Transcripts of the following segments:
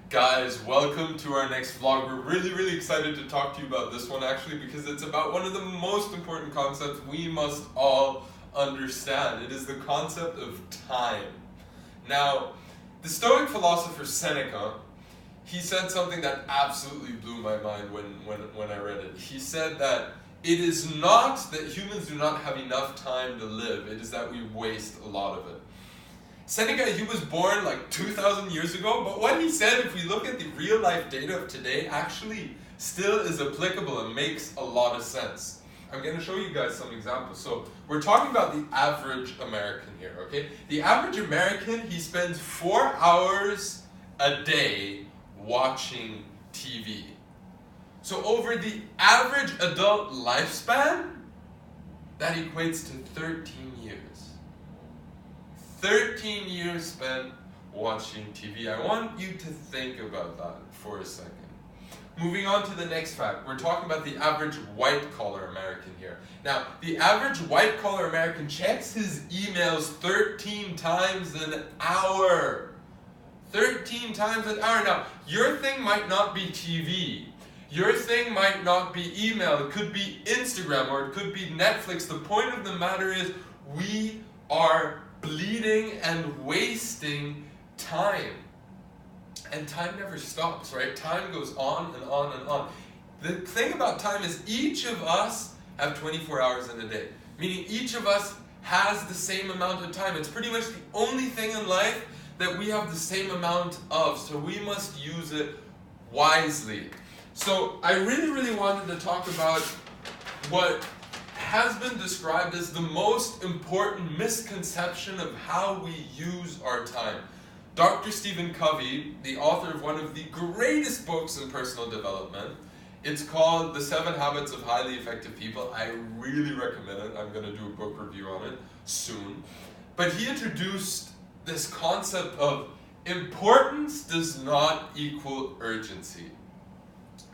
Guys, welcome to our next vlog. We're really excited to talk to you about this one actually because it's about one of the most important concepts we must all understand. It is the concept of time. Now, the Stoic philosopher Seneca, he said something that absolutely blew my mind when I read it. He said that it is not that humans do not have enough time to live, it is that we waste a lot of it. Seneca, he was born like 2,000 years ago, but what he said, if we look at the real life data of today, actually still is applicable and makes a lot of sense. I'm going to show you guys some examples. So we're talking about the average American here, okay? The average American, he spends 4 hours a day watching TV. So over the average adult lifespan, that equates to 13 years. 13 years spent watching TV. I want you to think about that for a second. Moving on to the next fact, we're talking about the average white-collar American here. Now, the average white-collar American checks his emails 13 times an hour. 13 times an hour. Now, your thing might not be TV. Your thing might not be email. It could be Instagram or it could be Netflix. The point of the matter is we are bleeding and wasting time. And time never stops, right? Time goes on and on and on. The thing about time is each of us have 24 hours in a day. Meaning each of us has the same amount of time. It's pretty much the only thing in life that we have the same amount of. So we must use it wisely. So I really wanted to talk about what has been described as the most important misconception of how we use our time. Dr. Stephen Covey, the author of one of the greatest books in personal development, it's called The 7 Habits of Highly Effective People. I really recommend it. I'm going to do a book review on it soon. But he introduced this concept of importance does not equal urgency.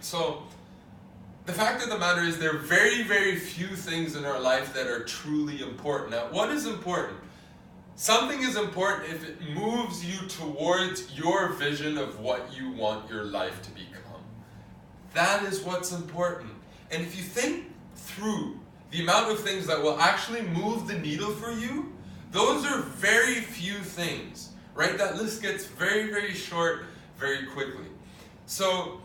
So, the fact of the matter is there are very few things in our life that are truly important. Now, what is important? Something is important if it moves you towards your vision of what you want your life to become. That is what's important. And if you think through the amount of things that will actually move the needle for you, those are very few things, right? That list gets very short very quickly. So,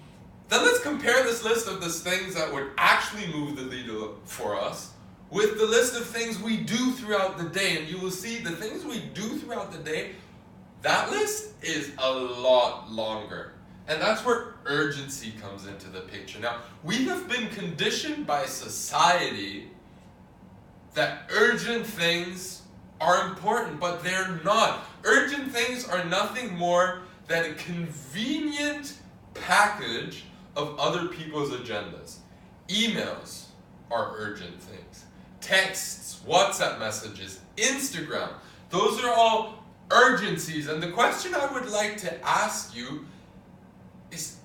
then let's compare this list of these things that would actually move the needle for us with the list of things we do throughout the day. And you will see the things we do throughout the day, that list is a lot longer. And that's where urgency comes into the picture. Now, we have been conditioned by society that urgent things are important, but they're not. Urgent things are nothing more than a convenient package of other people's agendas. Emails are urgent things. Texts, WhatsApp messages, Instagram, those are all urgencies. And the question I would like to ask you is,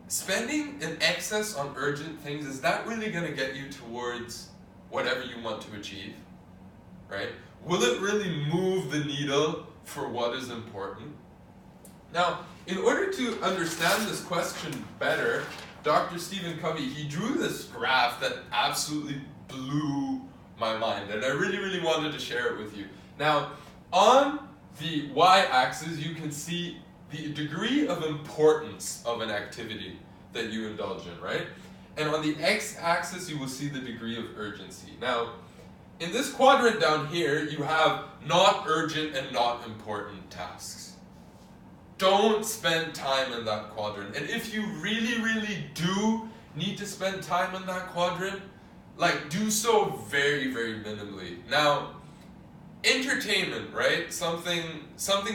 spending an excess on urgent things, is that really going to get you towards whatever you want to achieve? Right? Will it really move the needle for what is important? Now, in order to understand this question better, Dr. Stephen Covey, he drew this graph that absolutely blew my mind, and I really wanted to share it with you. Now, on the y-axis, you can see the degree of importance of an activity that you indulge in, right? And on the x-axis, you will see the degree of urgency. Now, in this quadrant down here, you have not urgent and not important tasks. Don't spend time in that quadrant. And if you really do need to spend time in that quadrant, like, do so very minimally. Now, entertainment, right? Something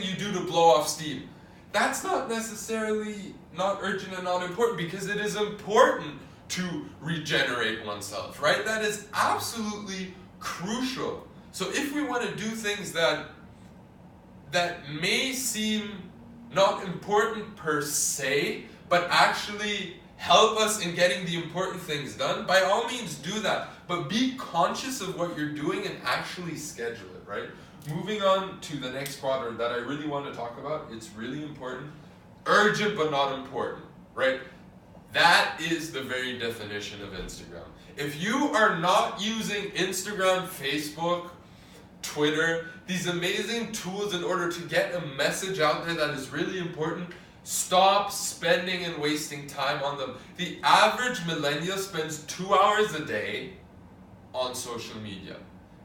you do to blow off steam. That's not necessarily not urgent and not important, because it is important to regenerate oneself, right? That is absolutely crucial. So if we want to do things that may seem not important per se, but actually help us in getting the important things done, by all means do that. But be conscious of what you're doing and actually schedule it, right? Moving on to the next quadrant that I really want to talk about, it's really important. urgent but not important, right? That is the very definition of Instagram. If you are not using Instagram, Facebook, Twitter, these amazing tools in order to get a message out there that is really important, stop spending and wasting time on them. The average millennial spends 2 hours a day on social media.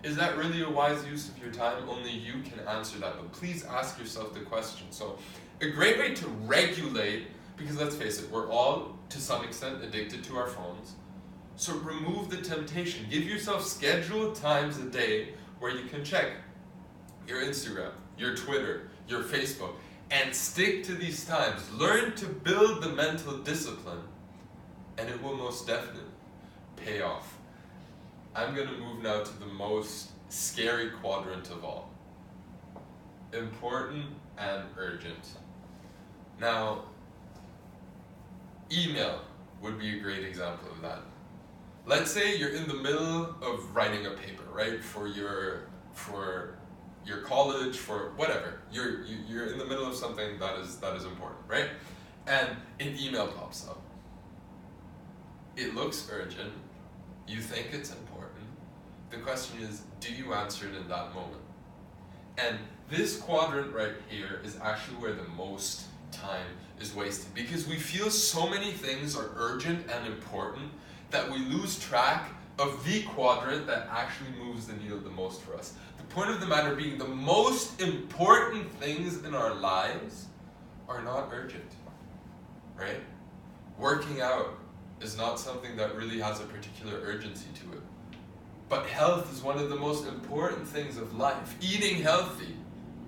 Is that really a wise use of your time? Only you can answer that, but please ask yourself the question. So, a great way to regulate, because let's face it, we're all to some extent addicted to our phones. So remove the temptation. Give yourself scheduled times a day where you can check your Instagram, your Twitter, your Facebook, and stick to these times. Learn to build the mental discipline, and it will most definitely pay off. I'm going to move now to the most scary quadrant of all. Important and urgent. Now, email would be a great example of that. Let's say you're in the middle of writing a paper, right? For your college, for whatever. You're in the middle of something that is important, right? And an email pops up. It looks urgent. You think it's important. The question is, do you answer it in that moment? And this quadrant right here is actually where the most time is wasted, because we feel so many things are urgent and important that we lose track of the quadrant that actually moves the needle the most for us. The point of the matter being, the most important things in our lives are not urgent, right? Working out is not something that really has a particular urgency to it. But health is one of the most important things of life. Eating healthy,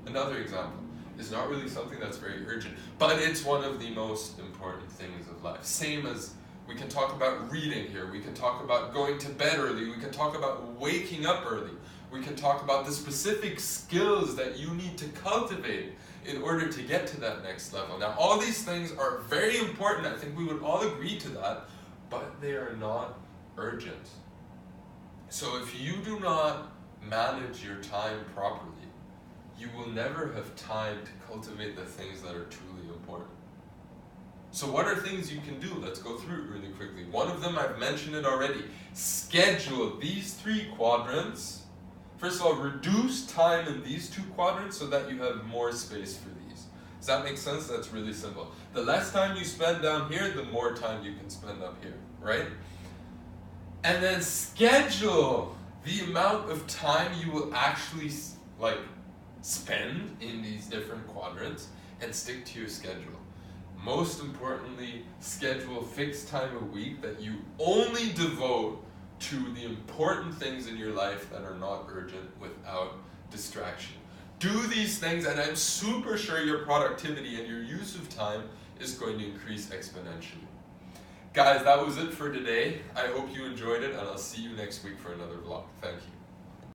another example, is not really something that's very urgent, but it's one of the most important things of life. Same as we can talk about reading here, we can talk about going to bed early, we can talk about waking up early, we can talk about the specific skills that you need to cultivate in order to get to that next level. Now, all these things are very important. I think we would all agree to that, but they are not urgent. So if you do not manage your time properly, you will never have time to cultivate the things that are truly important. So what are things you can do? Let's go through it really quickly. One of them, I've mentioned it already. Schedule these 3 quadrants. First of all, reduce time in these 2 quadrants so that you have more space for these. Does that make sense? That's really simple. The less time you spend down here, the more time you can spend up here, right? And then schedule the amount of time you will actually spend in these different quadrants, and stick to your schedule. Most importantly, schedule fixed time a week that you only devote to the important things in your life that are not urgent without distraction. Do these things, and I'm super sure your productivity and your use of time is going to increase exponentially. Guys, that was it for today. I hope you enjoyed it, and I'll see you next week for another vlog. Thank you.